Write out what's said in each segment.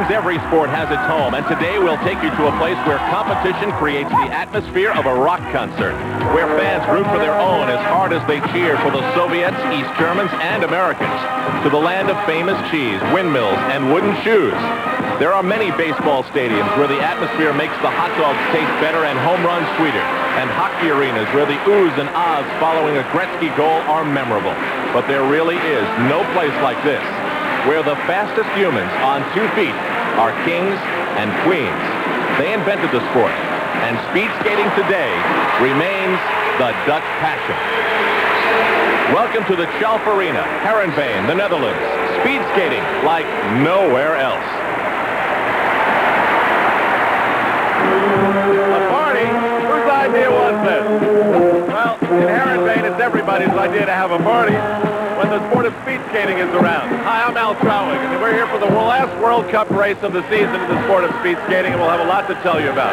seems every sport has its home, and today we'll take you to a place where competition creates the atmosphere of a rock concert, where fans root for their own as hard as they cheer for the Soviets, East Germans, and Americans, to the land of famous cheese, windmills, and wooden shoes. There are many baseball stadiums where the atmosphere makes the hot dogs taste better and home runs sweeter, and hockey arenas where the oohs and ahs following a Gretzky goal are memorable. But there really is no place like this, where the fastest humans on 2 feet are kings and queens. They invented the sport, and speed skating today remains the Dutch passion. Welcome to the Schalf Arena, Heerenveen, the Netherlands. Speed skating like nowhere else. A party? Whose idea was this? Well, in Heerenveen, it's everybody's idea to have a party when the sport of speed skating is around. Hi, I'm Al Trowig, and we're here for the last World Cup race of the season in the sport of speed skating, and we'll have a lot to tell you about.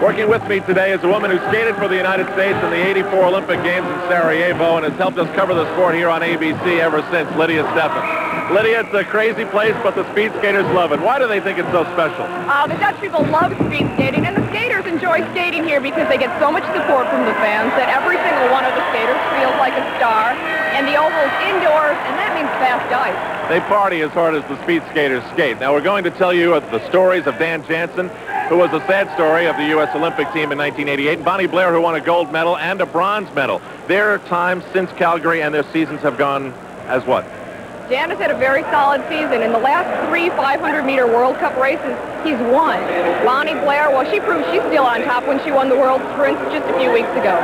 Working with me today is a woman who skated for the United States in the '84 Olympic Games in Sarajevo and has helped us cover the sport here on ABC ever since, Lydia Steffen. Lydia, it's a crazy place, but the speed skaters love it. Why do they think it's so special? The Dutch people love speed skating, and the skaters enjoy skating here because they get so much support from the fans that every single one of the skaters feels like a star. And the oval's indoors, and that means fast ice. They party as hard as the speed skaters skate. Now, we're going to tell you the stories of Dan Jansen, who was a sad story of the U.S. Olympic team in 1988, and Bonnie Blair, who won a gold medal and a bronze medal. Their times since Calgary and their seasons have gone as what? Dan has had a very solid season. In the last 3 500-meter World Cup races, he's won. Bonnie Blair, well, she proved she's still on top when she won the World Sprint just a few weeks ago.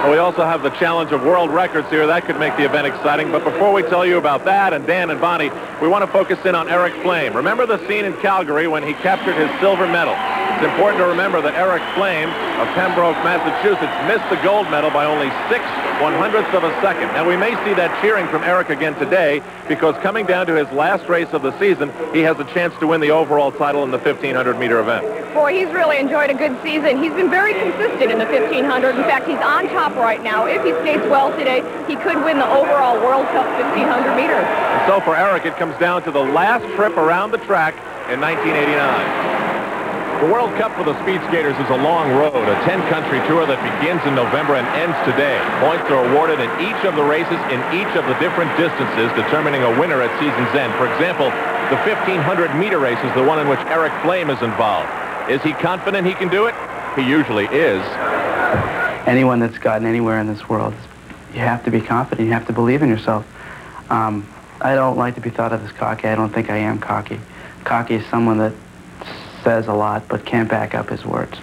Well, we also have the challenge of world records here. That could make the event exciting. But before we tell you about that and Dan and Bonnie, we want to focus in on Eric Flame. Remember the scene in Calgary when he captured his silver medal? It's important to remember that Eric Flame of Pembroke, Massachusetts, missed the gold medal by only 6/100ths of a second. Now, we may see that cheering from Eric again today because coming down to his last race of the season, he has a chance to win the overall title in the 1,500-meter event. Boy, he's really enjoyed a good season. He's been very consistent in the 1,500. In fact, he's on top right now. If he skates well today, he could win the overall World Cup 1,500 meters. And so for Eric, it comes down to the last trip around the track in 1989. The World Cup for the speed skaters is a long road, a 10-country tour that begins in November and ends today. Points are awarded in each of the races in each of the different distances, determining a winner at season's end. For example, the 1,500-meter race is the one in which Eric Flame is involved. Is he confident he can do it? He usually is. Anyone that's gotten anywhere in this world, you have to be confident. You have to believe in yourself. I don't like to be thought of as cocky. I don't think I am cocky. Cocky is someone that says a lot but can't back up his words.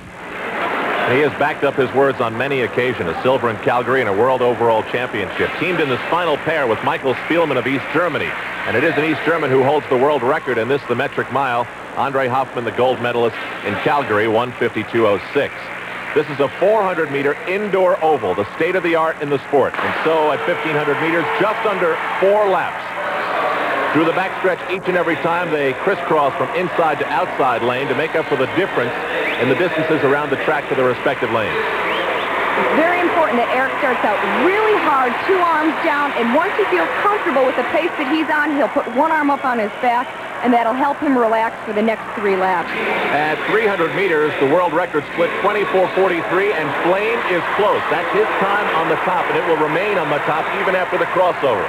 He has backed up his words on many occasions. A silver in Calgary and a world overall championship. Teamed in this final pair with Michael Spielman of East Germany. And it is an East German who holds the world record in this, the metric mile. Andre Hoffman, the gold medalist in Calgary, 1:52.06. This is a 400-meter indoor oval, the state-of-the-art in the sport. And so at 1,500 meters, just under 4 laps. Through the backstretch each and every time, they crisscross from inside to outside lane to make up for the difference in the distances around the track to the respective lanes. It's very important that Eric starts out really hard, 2 arms down, and once he feels comfortable with the pace that he's on, he'll put 1 arm up on his back, and that'll help him relax for the next 3 laps. At 300 meters, the world record split 24:43, and Flame is close. That's his time on the top, and it will remain on the top even after the crossover.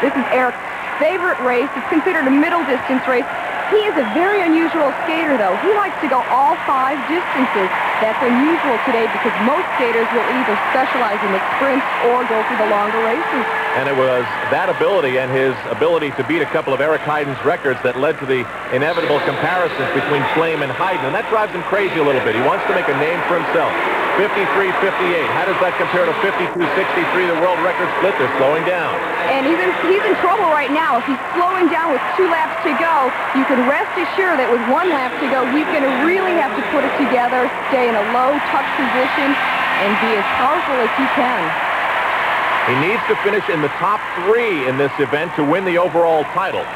This is Eric's favorite race. It's considered a middle distance race. He is a very unusual skater, though. He likes to go all 5 distances. That's unusual today because most skaters will either specialize in the sprints or go for the longer races. And it was that ability and his ability to beat a couple of Eric Heiden's records that led to the inevitable comparisons between Flame and Heiden, and that drives him crazy a little bit. He wants to make a name for himself. 53.58. How does that compare to 52.63, the world record split? They're slowing down. And he's in trouble right now. If he's slowing down with 2 laps to go, you can rest assured that with 1 lap to go, he's going to really have to put it together, stay in a low, tuck position, and be as powerful as he can. He needs to finish in the top 3 in this event to win the overall title.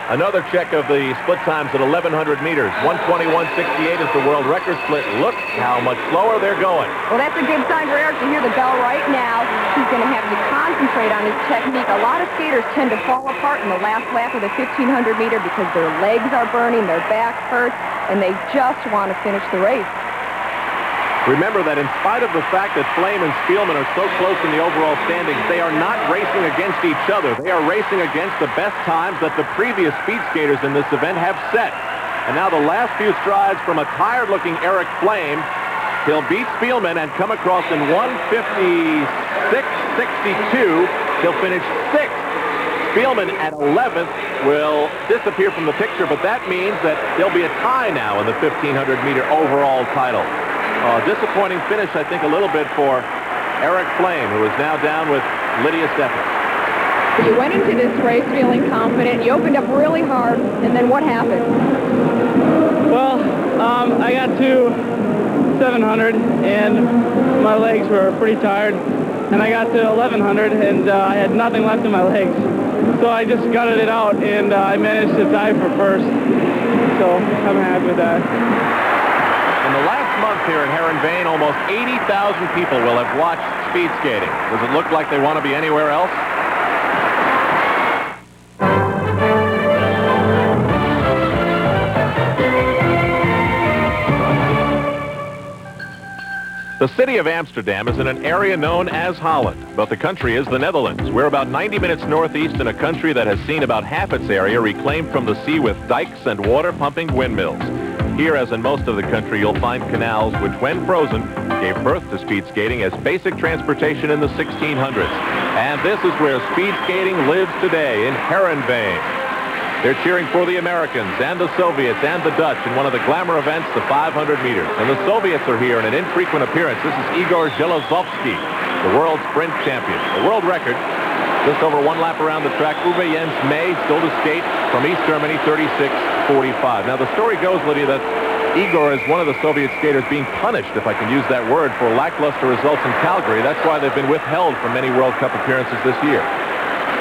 Another check of the split times at 1,100 meters. 1:21.68 is the world record split. Look how much slower they're going. Well, that's a good sign for Eric to hear the bell right now. He's going to have to concentrate on his technique. A lot of skaters tend to fall apart in the last lap of the 1,500 meter because their legs are burning, their back hurts, and they just want to finish the race. Remember that in spite of the fact that Flame and Spielman are so close in the overall standings, they are not racing against each other. They are racing against the best times that the previous speed skaters in this event have set. And now the last few strides from a tired-looking Eric Flame. He'll beat Spielman and come across in 1:56.62. He'll finish 6th. Spielman at 11th will disappear from the picture, but that means that there'll be a tie now in the 1,500-meter overall title. Disappointing finish, I think, a little bit for Eric Flame, who is now down with Lydia Steffen. You went into this race feeling confident. You opened up really hard, and then what happened? Well, I got to 700, and my legs were pretty tired. And I got to 1,100, and I had nothing left in my legs. So I just gutted it out, and I managed to tie for first. So I'm happy with that. In the last month here at Heerenveen, almost 80,000 people will have watched speed skating. Does it look like they want to be anywhere else? The city of Amsterdam is in an area known as Holland, but the country is the Netherlands. We're about 90 minutes northeast in a country that has seen about half its area reclaimed from the sea with dikes and water-pumping windmills. Here, as in most of the country, you'll find canals which, when frozen, gave birth to speed skating as basic transportation in the 1600s. And this is where speed skating lives today, in Heerenveen. They're cheering for the Americans and the Soviets and the Dutch in one of the glamour events, the 500 meters. And the Soviets are here in an infrequent appearance. This is Igor Jelozovsky, the world sprint champion. The world record, just over one lap around the track. Uwe-Jens may still to skate from East Germany, 36.45. Now, the story goes, Lydia, that Igor is one of the Soviet skaters being punished, if I can use that word, for lackluster results in Calgary. That's why they've been withheld from many World Cup appearances this year.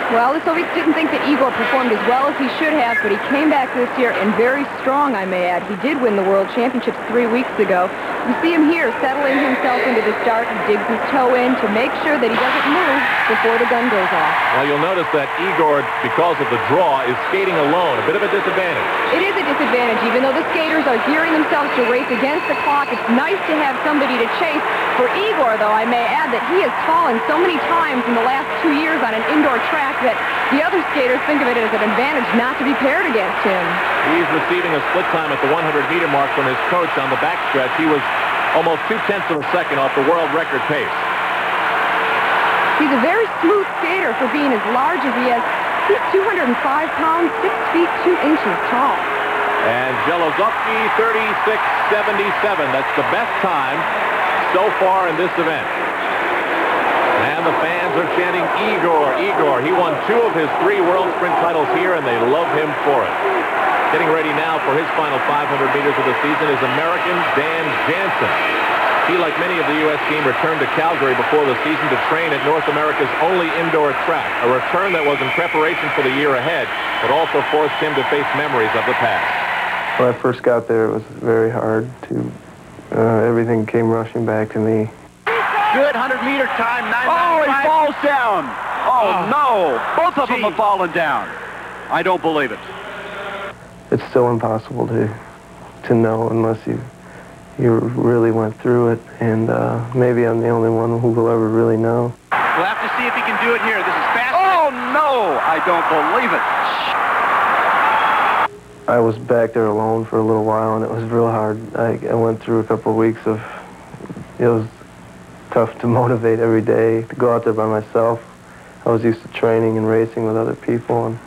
Well, the Soviets didn't think that Igor performed as well as he should have, but he came back this year and very strong, I may add. He did win the World Championships 3 weeks ago. You see him here settling himself into the start. He digs his toe in to make sure that he doesn't move before the gun goes off. Well, you'll notice that Igor, because of the draw, is skating alone. A bit of a disadvantage. It is a disadvantage. Even though the skaters are gearing themselves to race against the clock, it's nice to have somebody to chase. For Igor, though, I may add that he has fallen so many times in the last 2 years on an indoor track that the other skaters think of it as an advantage not to be paired against him. He's receiving a split time at the 100-meter mark from his coach on the backstretch. He was almost 0.2 of a second off the world record pace. He's a very smooth skater for being as large as he is. He's 205 pounds, 6 feet 2 inches tall. And Jelozovsky, 36.77. That's the best time so far in this event. And the fans are chanting, Igor, Igor. He won 2 of his 3 world sprint titles here, and they love him for it. Getting ready now for his final 500 meters of the season is American Dan Jansen. He, like many of the U.S. team, returned to Calgary before the season to train at North America's only indoor track, a return that was in preparation for the year ahead, but also forced him to face memories of the past. When I first got there, it was very hard to, everything came rushing back to me. Good 100-meter time, 9:95. Oh, he falls down. Oh, no. Both of them have fallen down. I don't believe it. It's still impossible to know unless you really went through it, and maybe I'm the only one who will ever really know. We'll have to see if he can do it here. This is fast. Oh, no. I don't believe it. I was back there alone for a little while, and it was real hard. I went through a couple of weeks of, it was tough to motivate every day, to go out there by myself. I was used to training and racing with other people, and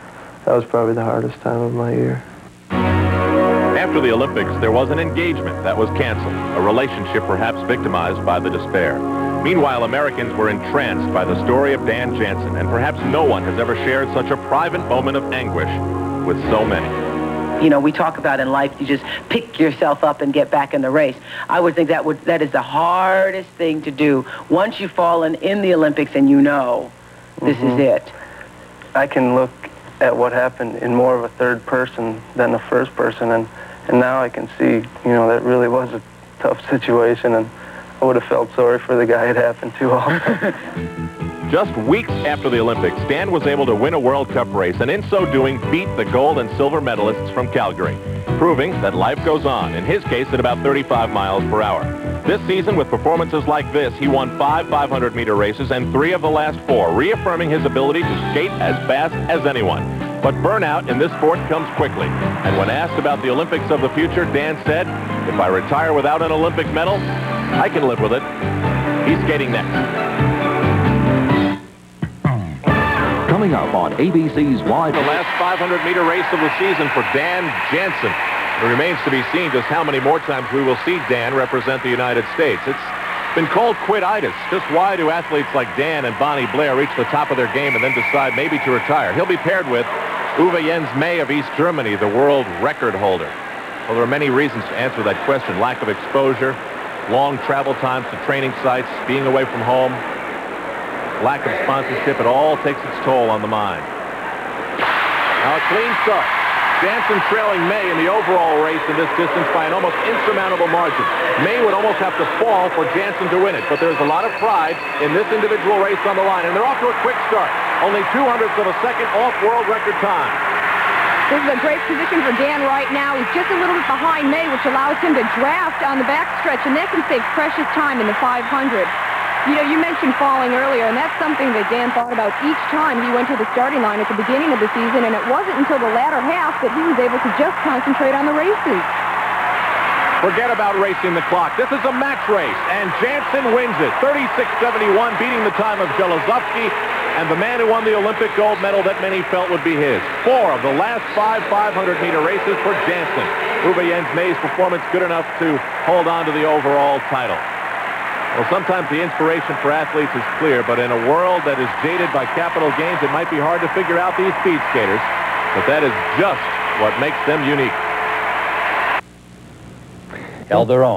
that was probably the hardest time of my year. After the Olympics, there was an engagement that was canceled, a relationship perhaps victimized by the despair. Meanwhile, Americans were entranced by the story of Dan Jansen, and perhaps no one has ever shared such a private moment of anguish with so many. You know, we talk about in life, you just pick yourself up and get back in the race. I would think that is the hardest thing to do. Once you've fallen in the Olympics and you know this is it. I can look at what happened in more of a third person than the first person, and now I can see, you know, that really was a tough situation, and I would have felt sorry for the guy it happened to also. Just weeks after the Olympics, Dan was able to win a World Cup race, and in so doing, beat the gold and silver medalists from Calgary, proving that life goes on, in his case at about 35 miles per hour. This season, with performances like this, he won 5 500-meter races and 3 of the last 4, reaffirming his ability to skate as fast as anyone. But burnout in this sport comes quickly, and when asked about the Olympics of the future, Dan said, "If I retire without an Olympic medal, I can live with it." He's skating next. Coming up on ABC's Wide... The last 500-meter race of the season for Dan Jansen. It remains to be seen just how many more times we will see Dan represent the United States. It's been called quit-itis. Just why do athletes like Dan and Bonnie Blair reach the top of their game and then decide maybe to retire? He'll be paired with Uwe-Jens of East Germany, the world record holder. Well, there are many reasons to answer that question. Lack of exposure, long travel times to training sites, being away from home, lack of sponsorship. It all takes its toll on the mind. Now a clean start. Jansen trailing May in the overall race in this distance by an almost insurmountable margin. May would almost have to fall for Jansen to win it, but there's a lot of pride in this individual race on the line, and they're off to a quick start. Only 0.02 of a second off world record time. This is a great position for Dan right now. He's just a little bit behind May, which allows him to draft on the backstretch, and that can save precious time in the 500. You know, you mentioned falling earlier, and that's something that Dan thought about each time he went to the starting line at the beginning of the season, and it wasn't until the latter half that he was able to just concentrate on the races. Forget about racing the clock. This is a match race, and Jansen wins it. 36.71, beating the time of Jelozovsky, and the man who won the Olympic gold medal that many felt would be his. 4 of the last 5 500-meter races for Jansen. Uwe-Jens May's performance good enough to hold on to the overall title. Well, sometimes the inspiration for athletes is clear, but in a world that is jaded by capital gains, it might be hard to figure out these speed skaters, but that is just what makes them unique. Held their own.